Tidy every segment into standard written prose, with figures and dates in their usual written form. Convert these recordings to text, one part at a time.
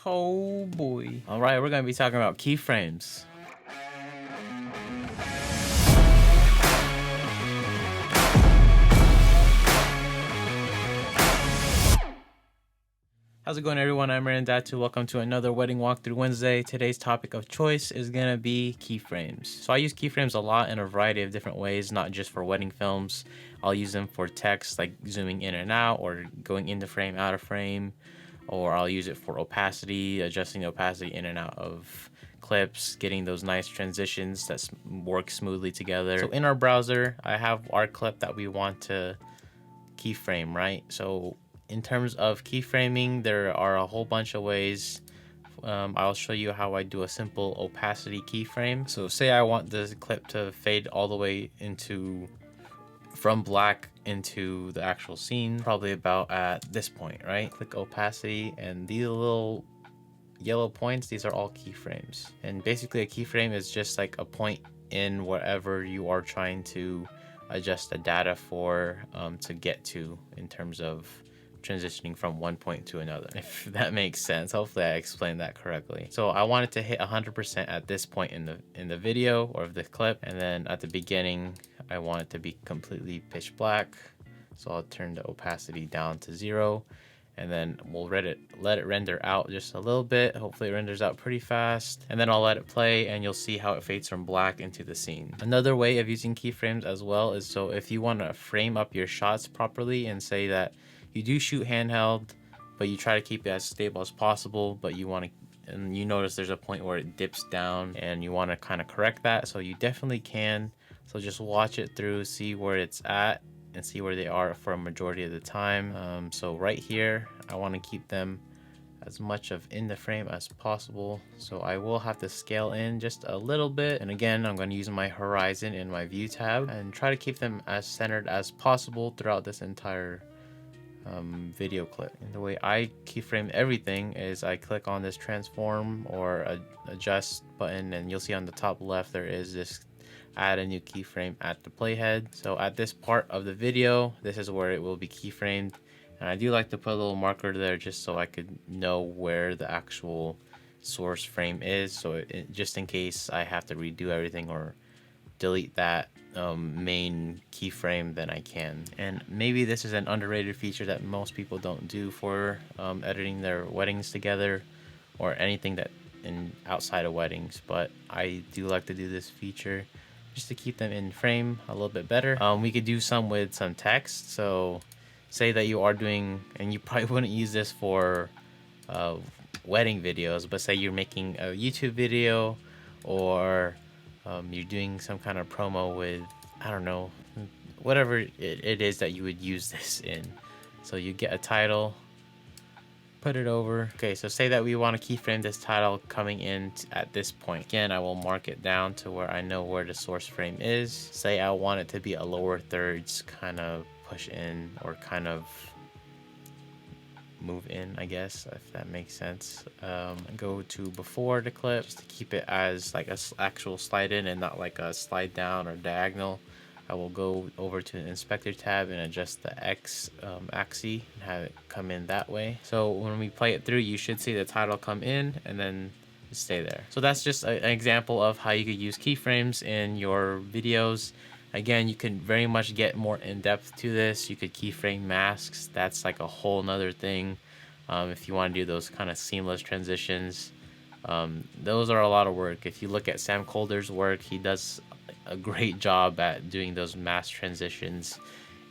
Oh boy. All right, we're gonna be talking about keyframes. How's it going, everyone? I'm Datu. Welcome to another wedding walkthrough Wednesday. Today's topic of choice is gonna be keyframes. So I use keyframes a lot in a variety of different ways, not just for wedding films. I'll use them for text, like zooming in and out, or going into frame, out of frame, or I'll use it for opacity, adjusting the opacity in and out of clips, getting those nice transitions that work smoothly together. So in our browser, I have our clip that we want to keyframe, right? So in terms of keyframing, there are a whole bunch of ways. I'll show you how I do a simple opacity keyframe. So say I want this clip to fade all the way from black into the actual scene, probably about at this point, right? Click opacity, and these little yellow points, these are all keyframes. And basically a keyframe is just like a point in whatever you are trying to adjust the data for to get to, in terms of transitioning from one point to another, if that makes sense. Hopefully I explained that correctly. So I want it to hit 100% at this point in the video or the clip, and then at the beginning I want it to be completely pitch black. So I'll turn the opacity down to 0, and then we'll let it render out just a little bit. Hopefully it renders out pretty fast, and then I'll let it play, and you'll see how it fades from black into the scene. Another way of using keyframes as well is, so if you want to frame up your shots properly, and say that you do shoot handheld, but you try to keep it as stable as possible, but you want to, and you notice there's a point where it dips down and you want to kind of correct that, so you definitely can. So just watch it through, see where it's at, and see where they are for a majority of the time. So right here, I want to keep them as much of in the frame as possible. So I will have to scale in just a little bit. And again, I'm going to use my horizon in my view tab and try to keep them as centered as possible throughout this entire video clip. And the way I keyframe everything is I click on this transform or adjust button, and you'll see on the top left there is this add a new keyframe at the playhead. So at this part of the video, this is where it will be keyframed, and I do like to put a little marker there just so I could know where the actual source frame is, so just in case I have to redo everything or delete that main keyframe, then I can. And maybe this is an underrated feature that most people don't do for editing their weddings together, or anything that outside of weddings, but I do like to do this feature just to keep them in frame a little bit better. We could do some with some text. So say that you are doing, and you probably wouldn't use this for wedding videos, but say you're making a YouTube video, or you're doing some kind of promo with, I don't know, whatever it is that you would use this in. So you get a title, put it over. Okay, so say that we want to keyframe this title coming in at this point. Again, I will mark it down to where I know where the source frame is. Say I want it to be a lower thirds kind of push in, or kind of move in, I guess, if that makes sense. Go to before the clip just to keep it as like a actual slide in and not like a slide down or diagonal. I will go over to the inspector tab and adjust the X axis and have it come in that way. So when we play it through, you should see the title come in and then stay there. So that's just an example of how you could use keyframes in your videos. Again, you can very much get more in depth to this. You could keyframe masks. That's like a whole nother thing. If you want to do those kind of seamless transitions, those are a lot of work. If you look at Sam Colder's work, he does a great job at doing those mass transitions,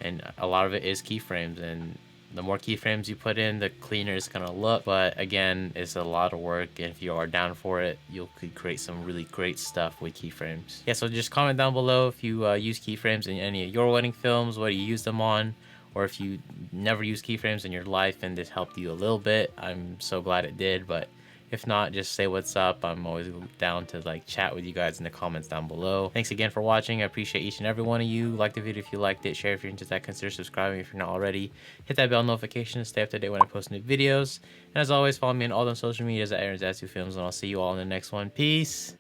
and a lot of it is keyframes, and the more keyframes you put in, the cleaner it's gonna look. But again, it's a lot of work, and if you are down for it, you could create some really great stuff with keyframes. Yeah, so just comment down below if you use keyframes in any of your wedding films, what do you use them on, or if you never use keyframes in your life and this helped you a little bit. I'm so glad it did, but if not, just say what's up. I'm always down to like chat with you guys in the comments down below. Thanks again for watching. I appreciate each and every one of you. Like the video if you liked it, share if you're into that, consider subscribing if you're not already. Hit that bell notification to stay up to date when I post new videos. And as always, follow me on all them social medias at Datu Films, and I'll see you all in the next one. Peace.